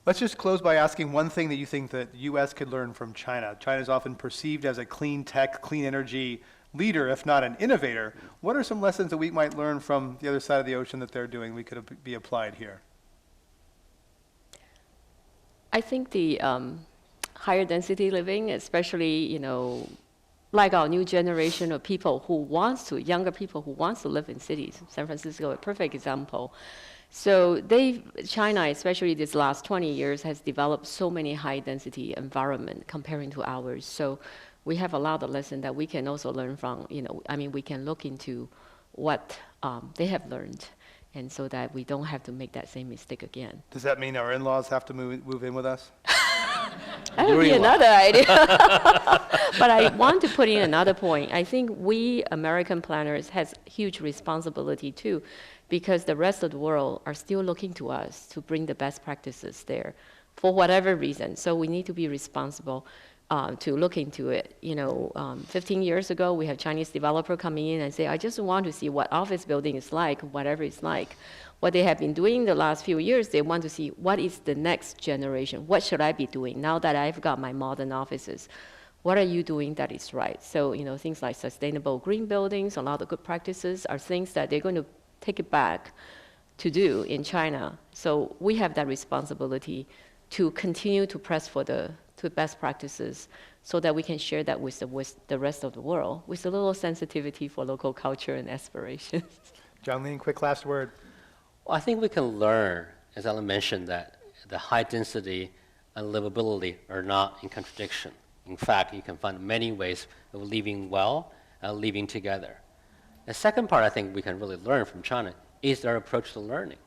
Let's just close by asking one thing that you think that the U.S. could learn from China. China is often perceived as a clean tech, clean energy leader, if not an innovator. What are some lessons that we might learn from the other side of the ocean that they're doing we could be applied here? I think the higher density living, especially, like our new generation of people younger people who wants to live in cities. San Francisco, a perfect example. So China, especially this last 20 years, has developed so many high density environment comparing to ours. So we have a lot of lessons that we can also learn from, we can look into what they have learned, and so that we don't have to make that same mistake again. Does that mean our in-laws have to move in with us? That would be another idea. But I want to put in another point. I think we American planners has huge responsibility too, because the rest of the world are still looking to us to bring the best practices there for whatever reason. So we need to be responsible to look into it. 15 years ago, we have Chinese developer coming in and say, I just want to see what office building is like, whatever it's like. What they have been doing the last few years, they want to see what is the next generation. What should I be doing now that I've got my modern offices? What are you doing that is right? So, things like sustainable green buildings, a lot of good practices are things that they're going to take it back to do in China. So we have that responsibility to continue to press for the best practices so that we can share that with the rest of the world with a little sensitivity for local culture and aspirations. Jiang Lin, quick last word. Well, I think we can learn, as Ellen mentioned, that the high density and livability are not in contradiction. In fact, you can find many ways of living well and living together. The second part I think we can really learn from China is their approach to learning.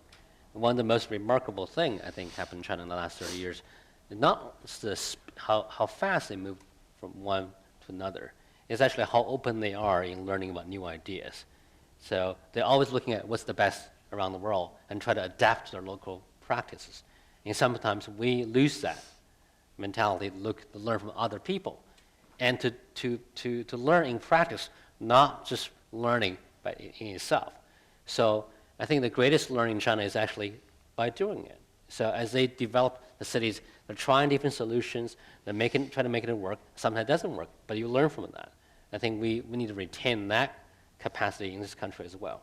One of the most remarkable things I think happened in China in the last 30 years is not how fast they move from one to another. It's actually how open they are in learning about new ideas. So they're always looking at what's the best around the world and try to adapt to their local practices. And sometimes we lose that mentality to learn from other people and to learn in practice, not just learning in itself. So I think the greatest learning in China is actually by doing it. So as they develop the cities, they're trying different solutions, they're trying to make it work. Sometimes it doesn't work, but you learn from that. I think we need to retain that capacity in this country as well.